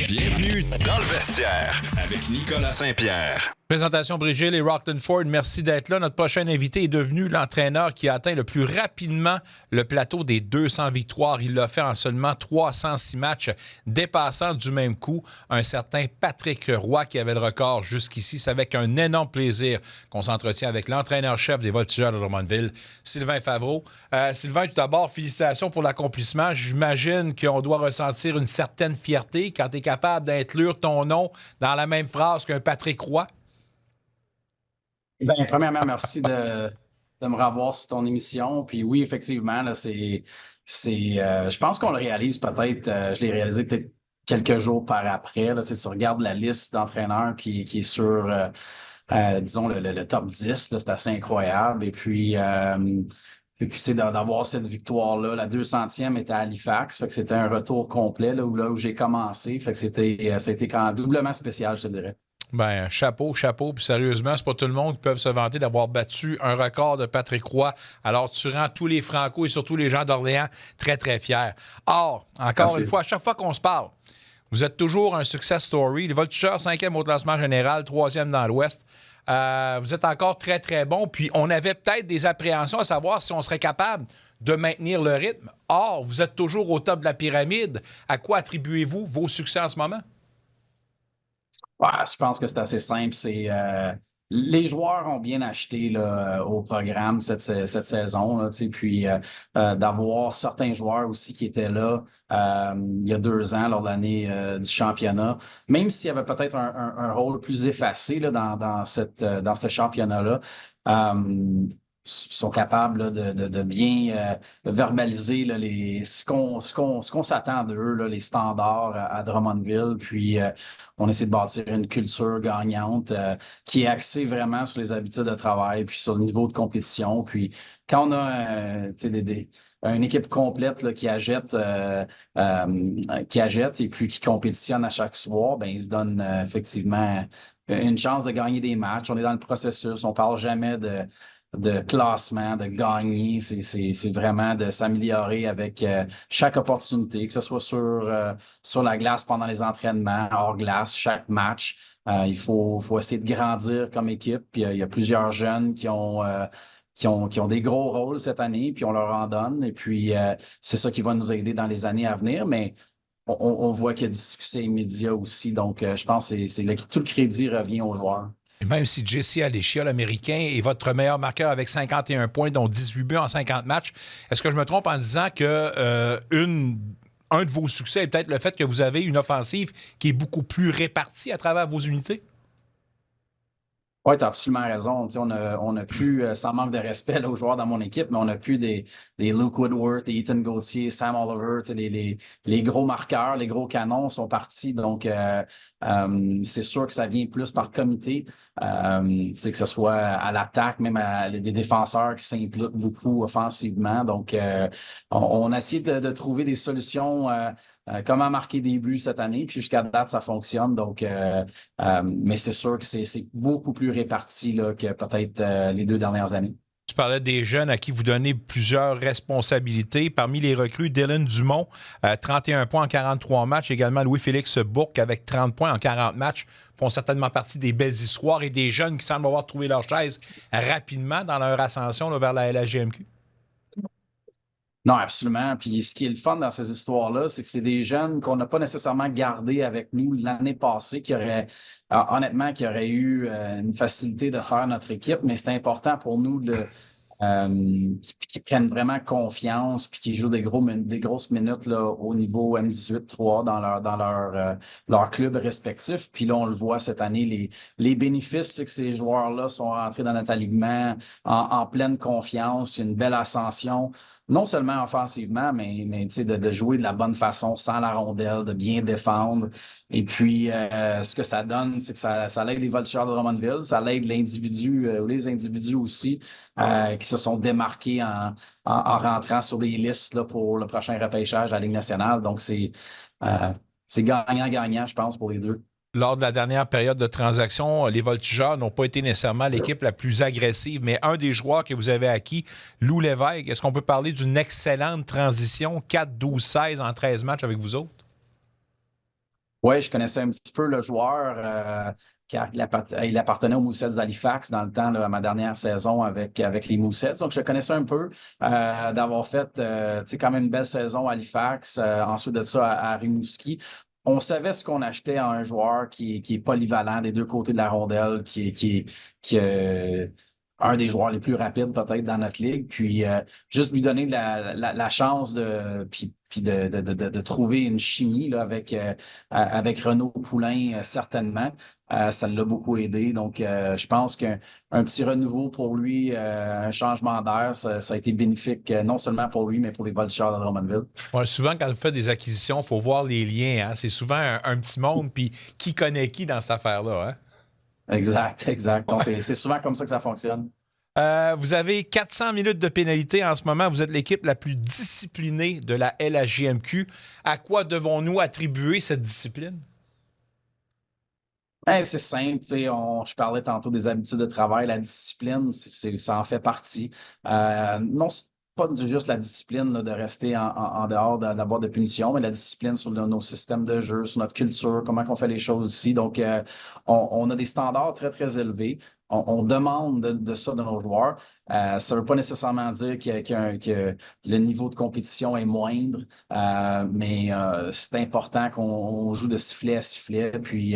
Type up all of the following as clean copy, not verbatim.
Bienvenue dans le vestiaire avec Nicolas Saint-Pierre. Présentation Brigitte et Rockton Ford, merci d'être là. Notre prochain invité est devenu l'entraîneur qui a atteint le plus rapidement le plateau des 200 victoires. Il l'a fait en seulement 306 matchs, dépassant du même coup un certain Patrick Roy qui avait le record jusqu'ici. C'est avec un énorme plaisir qu'on s'entretient avec l'entraîneur-chef des Voltigeurs de Drummondville, Sylvain Favreau. Sylvain, tout d'abord, félicitations pour l'accomplissement. J'imagine qu'on doit ressentir une certaine fierté quand tu es capable d'inclure ton nom dans la même phrase qu'un Patrick Roy. Bien, premièrement, merci de me revoir sur ton émission. Puis oui, effectivement, là, je pense qu'on le réalise peut-être, je l'ai réalisé peut-être quelques jours par après. Là, tu regardes la liste d'entraîneurs qui est sur, disons, le top 10, là, c'est assez incroyable. Et puis d'avoir cette victoire-là, la 200e était à Halifax, fait que c'était un retour complet là où j'ai commencé. Fait que ça a été quand même doublement spécial, je te dirais. Ben, chapeau. Puis sérieusement, c'est pas tout le monde qui peut se vanter d'avoir battu un record de Patrick Roy. Alors, tu rends tous les Franco et surtout les gens d'Orléans très, très fiers. Or, encore une fois, à chaque fois qu'on se parle, vous êtes toujours un success story. Les Voltigeurs, 5e au classement général, 3e dans l'Ouest. Vous êtes encore très, très bon. Puis, on avait peut-être des appréhensions à savoir si on serait capable de maintenir le rythme. Or, vous êtes toujours au top de la pyramide. À quoi attribuez-vous vos succès en ce moment? Ouais, je pense que c'est assez simple. Les joueurs ont bien acheté là, au programme cette saison. Là, puis d'avoir certains joueurs aussi qui étaient là il y a 2 ans lors de l'année du championnat, même s'il y avait peut-être un rôle plus effacé là, dans ce championnat-là. Sont capables là, de bien verbaliser là, ce qu'on s'attend d'eux, là, les standards à Drummondville. Puis on essaie de bâtir une culture gagnante qui est axée vraiment sur les habitudes de travail puis sur le niveau de compétition. Puis quand on a une équipe complète là, qui agite et puis qui compétitionne à chaque soir, ben ils se donnent effectivement une chance de gagner des matchs. On est dans le processus, on parle jamais de classement, de gagner. C'est vraiment de s'améliorer avec chaque opportunité, que ce soit sur la glace pendant les entraînements, hors glace, chaque match. Il faut essayer de grandir comme équipe. Puis il y a plusieurs jeunes qui ont des gros rôles cette année, puis on leur en donne. Et puis c'est ça qui va nous aider dans les années à venir. Mais on voit qu'il y a du succès immédiat aussi. Donc je pense que c'est là que tout le crédit revient aux joueurs. Et même si Jesse Aléchia, l'Américain, est votre meilleur marqueur avec 51 points, dont 18 buts en 50 matchs, est-ce que je me trompe en disant que un de vos succès est peut-être le fait que vous avez une offensive qui est beaucoup plus répartie à travers vos unités? Oui, tu as absolument raison. On a plus, sans manque de respect là, aux joueurs dans mon équipe, mais on a plus des Luke Woodward, des Ethan Gauthier, Sam Oliver, les gros marqueurs, les gros canons sont partis. Donc, c'est sûr que ça vient plus par comité, que ce soit à l'attaque, même des défenseurs qui s'impliquent beaucoup offensivement. Donc, on a essayé de trouver des solutions comment marquer des buts cette année, puis jusqu'à date, ça fonctionne. Donc, mais c'est sûr que c'est beaucoup plus réparti là, que peut-être les 2 dernières années. Tu parlais des jeunes à qui vous donnez plusieurs responsabilités. Parmi les recrues, Dylan Dumont, 31 points en 43 matchs. Également Louis-Félix Bourque avec 30 points en 40 matchs. Font certainement partie des belles histoires et des jeunes qui semblent avoir trouvé leur chaise rapidement dans leur ascension là, vers la LHGMQ. Non, absolument. Puis ce qui est le fun dans ces histoires-là, c'est que c'est des jeunes qu'on n'a pas nécessairement gardés avec nous l'année passée, honnêtement, qui auraient eu une facilité de faire notre équipe, mais c'est important pour nous qui prennent vraiment confiance puis qui jouent des grosses minutes là, au niveau M18-3 dans leur club respectif. Puis là, on le voit cette année, les bénéfices, c'est que ces joueurs-là sont rentrés dans notre alignement en pleine confiance, une belle ascension. Non seulement offensivement, mais de jouer de la bonne façon, sans la rondelle, de bien défendre. Et puis, ce que ça donne, c'est que ça l'aide les Voltigeurs de Drummondville, ça l'aide l'individu, les individus aussi, qui se sont démarqués en rentrant sur des listes là, pour le prochain repêchage à la Ligue nationale. Donc, c'est gagnant-gagnant, je pense, pour les deux. Lors de la dernière période de transaction, les Voltigeurs n'ont pas été nécessairement l'équipe la plus agressive, mais un des joueurs que vous avez acquis, Lou Lévesque, est-ce qu'on peut parler d'une excellente transition, 4-12-16 en 13 matchs avec vous autres? Oui, je connaissais un petit peu le joueur, car il appartenait aux Moussets d'Halifax dans le temps, là, à ma dernière saison avec les Moussets. Donc, je le connaissais un peu d'avoir fait tu sais, quand même une belle saison à Halifax, ensuite de ça à Rimouski. On savait ce qu'on achetait à un joueur qui est polyvalent des deux côtés de la rondelle, qui est un des joueurs les plus rapides peut-être dans notre ligue. Puis juste lui donner la chance de trouver une chimie là, avec Renaud Poulain, certainement. Ça l'a beaucoup aidé. Donc, je pense qu'un petit renouveau pour lui, un changement d'air, ça a été bénéfique non seulement pour lui, mais pour les Voltigeurs de Drummondville. Ouais, souvent, quand on fait des acquisitions, il faut voir les liens. Hein? C'est souvent un petit monde, puis qui connaît qui dans cette affaire-là. Hein? Exact, exact. Donc, Ouais. c'est souvent comme ça que ça fonctionne. Vous avez 400 minutes de pénalité en ce moment. Vous êtes l'équipe la plus disciplinée de la LHJMQ. À quoi devons-nous attribuer cette discipline? Ben, c'est simple, tu sais, je parlais tantôt des habitudes de travail, la discipline, ça en fait partie. Non, c'est pas juste la discipline là, de rester en dehors de la boîte de punition, mais la discipline sur nos systèmes de jeu, sur notre culture, comment on fait les choses ici. Donc, on a des standards très, très élevés. On demande de ça de nos joueurs. Ça ne veut pas nécessairement dire que le niveau de compétition est moindre, mais c'est important qu'on joue de sifflet à sifflet. Puis,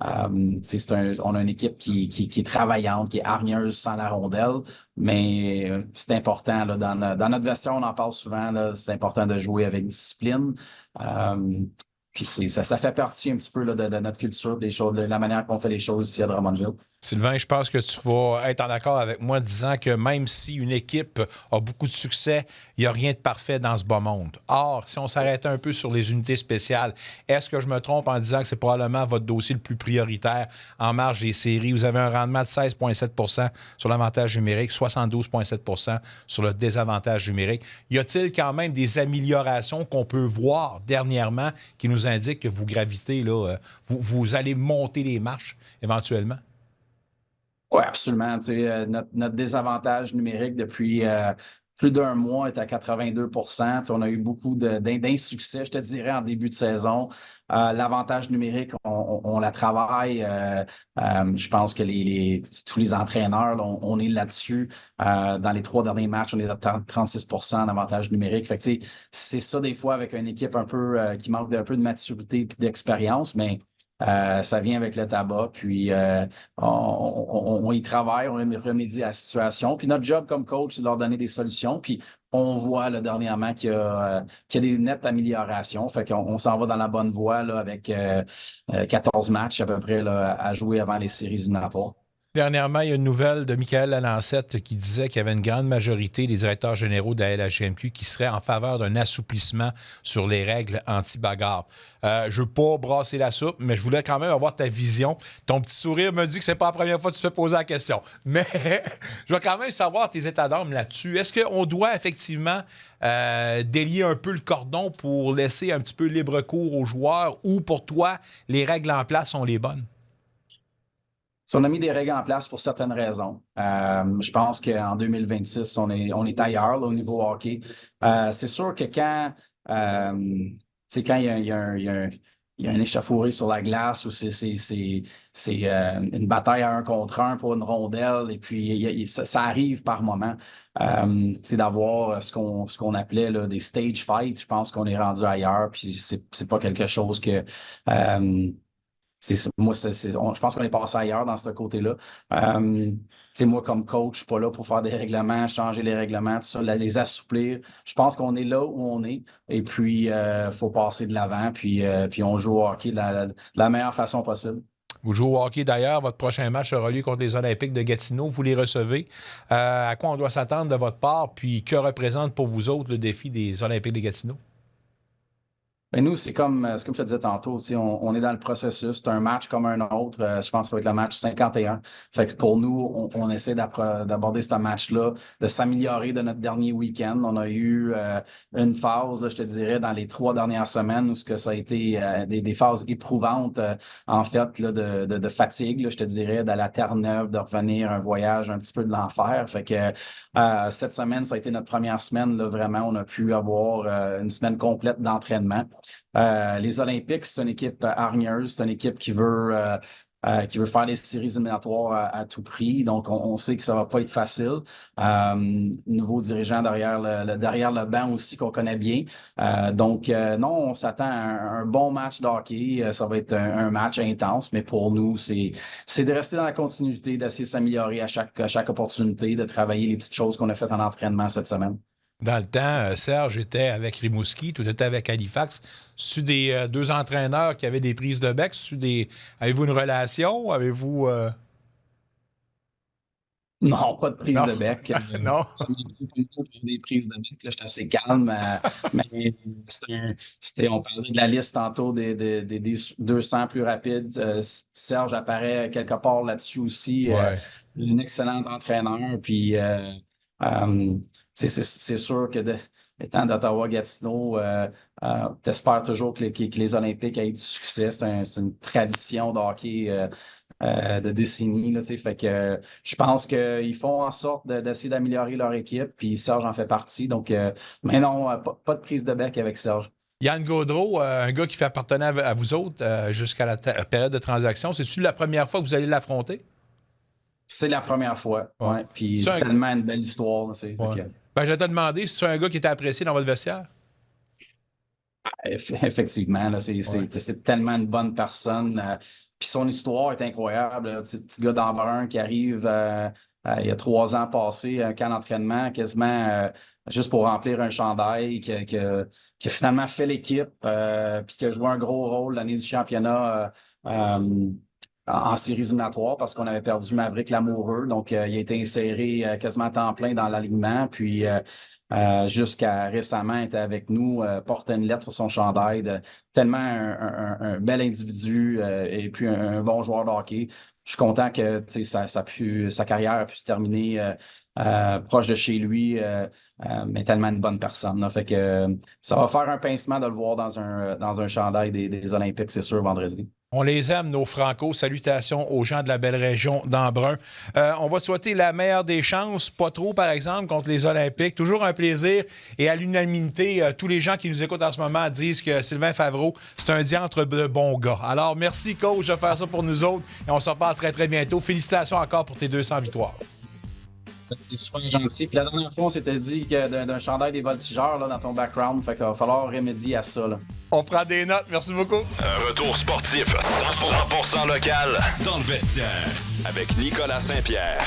on a une équipe qui est travaillante, qui est hargneuse sans la rondelle, mais c'est important. Là, dans notre version, on en parle souvent, là, c'est important de jouer avec discipline. Euh, Puis ça fait partie un petit peu là, de notre culture, des choses, de la manière qu'on fait les choses ici à Drummondville. Sylvain, je pense que tu vas être en accord avec moi disant que même si une équipe a beaucoup de succès, il n'y a rien de parfait dans ce bas monde. Or, si on s'arrêtait un peu sur les unités spéciales, est-ce que je me trompe en disant que c'est probablement votre dossier le plus prioritaire en marge des séries? Vous avez un rendement de 16,7 sur l'avantage numérique, 72,7 sur le désavantage numérique. Y a-t-il quand même des améliorations qu'on peut voir dernièrement qui nous indiquent que vous gravitez, là, vous allez monter les marches éventuellement? Oui, absolument. Tu sais, notre désavantage numérique depuis plus d'un mois est à 82 Tu sais, on a eu beaucoup d'insuccès, je te dirais, en début de saison. L'avantage numérique, on la travaille. Je pense que tous les entraîneurs, là, on est là-dessus. Dans les 3 derniers matchs, on est à 36 d'avantage numérique. Fait que, tu sais, c'est ça des fois avec une équipe un peu qui manque d'un peu de maturité et d'expérience, mais ça vient avec le tabac, puis on y travaille, on remédie à la situation. Puis notre job comme coach, c'est de leur donner des solutions. Puis on voit là, dernièrement qu'il y a des nettes améliorations. Fait qu'on s'en va dans la bonne voie là, avec 14 matchs à peu près là, à jouer avant les séries éliminatoires. Dernièrement, il y a une nouvelle de Michael Lalancette qui disait qu'il y avait une grande majorité des directeurs généraux de la LHGMQ qui seraient en faveur d'un assouplissement sur les règles anti-bagarre. Je ne veux pas brasser la soupe, mais je voulais quand même avoir ta vision. Ton petit sourire me dit que c'est pas la première fois que tu te fais poser la question. Mais je veux quand même savoir tes états d'âme là-dessus. Est-ce qu'on doit effectivement délier un peu le cordon pour laisser un petit peu libre cours aux joueurs ou pour toi, les règles en place sont les bonnes? Si on a mis des règles en place pour certaines raisons. Je pense qu'en 2026, on est ailleurs là, au niveau hockey. C'est sûr que tu sais, quand il y a un échauffouré sur la glace ou c'est une bataille à un contre un pour une rondelle et puis ça arrive par moment. C'est d'avoir ce qu'on appelait là, des stage fights. Je pense qu'on est rendu ailleurs puis c'est pas quelque chose que moi, je pense qu'on est passé ailleurs dans ce côté-là. Tu sais, moi, comme coach, je suis pas là pour faire des règlements, changer les règlements, tout ça, les assouplir. Je pense qu'on est là où on est. Et puis, faut passer de l'avant. Puis on joue au hockey de la meilleure façon possible. Vous jouez au hockey d'ailleurs. Votre prochain match aura lieu contre les Olympiques de Gatineau. Vous les recevez. À quoi on doit s'attendre de votre part? Puis que représente pour vous autres le défi des Olympiques de Gatineau? Mais nous, c'est comme je te disais tantôt, tu sais, on est dans le processus. C'est un match comme un autre. Je pense que ça va être le match 51. Fait que pour nous, on essaie d'aborder ce match-là, de s'améliorer de notre dernier week-end. On a eu une phase, là, je te dirais, dans les 3 dernières semaines où ça a été des phases éprouvantes, en fait, là, de fatigue, là, je te dirais, de la Terre-Neuve, de revenir, un voyage un petit peu de l'enfer. Fait que cette semaine, ça a été notre première semaine, là, vraiment, on a pu avoir une semaine complète d'entraînement. Les Olympiques, c'est une équipe hargneuse, c'est une équipe qui veut faire les séries éliminatoires à tout prix. Donc, on sait que ça va pas être facile. Nouveau dirigeant derrière le banc aussi qu'on connaît bien. Donc, non, on s'attend à un bon match de hockey. Ça va être un match intense, mais pour nous, c'est de rester dans la continuité, d'essayer de s'améliorer à chaque opportunité, de travailler les petites choses qu'on a faites en entraînement cette semaine. Dans le temps, Serge était avec Rimouski, tout était avec Halifax. C'est-tu des deux entraîneurs qui avaient des prises de bec? Avez-vous une relation? Avez-vous... Non, pas de prise Non. de bec. Non. Ça m'a pris comme ça pour des prises de bec. Là, j'étais assez calme. Mais on parlait de la liste tantôt des 200 plus rapides. Serge apparaît quelque part là-dessus aussi. Ouais. Un excellent entraîneur. Puis, c'est sûr que étant d'Ottawa-Gatineau, t'espères toujours que les Olympiques aient du succès. C'est une tradition de hockey de décennies. Là, fait que je pense qu'ils font en sorte d'essayer d'améliorer leur équipe. Puis Serge en fait partie. Donc, mais non, pas de prise de bec avec Serge. Yann Gaudreau, un gars qui fait appartenir à vous autres jusqu'à la période de transaction, c'est-tu la première fois que vous allez l'affronter? C'est la première fois. Ouais. Ouais. Puis tellement une belle histoire. Là, ouais. Ben, je vais te demander si c'est un gars qui était apprécié dans votre vestiaire. Effectivement, là, c'est tellement une bonne personne. Puis son histoire est incroyable. Un petit gars d'Embrun qui arrive il y a 3 ans passé, un camp d'entraînement quasiment juste pour remplir un chandail, qui a finalement fait l'équipe, puis qui a joué un gros rôle l'année du championnat en séries éliminatoires parce qu'on avait perdu Maverick Lamoureux. Donc, il a été inséré quasiment à temps plein dans l'alignement. Puis, jusqu'à récemment, il était avec nous, portait une lettre sur son chandail. Tellement un bel individu et puis un bon joueur de hockey. Je suis content que sa carrière a pu se terminer proche de chez lui, mais tellement une bonne personne. Là. Fait que ça va faire un pincement de le voir dans un chandail des Olympiques, c'est sûr, vendredi. On les aime, nos Franco. Salutations aux gens de la belle région d'Embrun. On va te souhaiter la meilleure des chances, pas trop, par exemple, contre les Olympiques. Toujours un plaisir. Et à l'unanimité, tous les gens qui nous écoutent en ce moment disent que Sylvain Favreau, c'est un diantre de bon gars. Alors, merci, coach, de faire ça pour nous autres. Et on se reparle très, très bientôt. Félicitations encore pour tes 200 victoires. C'est super gentil. Puis la dernière fois, on s'était dit que d'un chandail des voltigeurs là, dans ton background. Fait qu'il va falloir remédier à ça. Là. On prend des notes. Merci beaucoup. Un retour sportif 100% local dans le vestiaire avec Nicolas Saint-Pierre.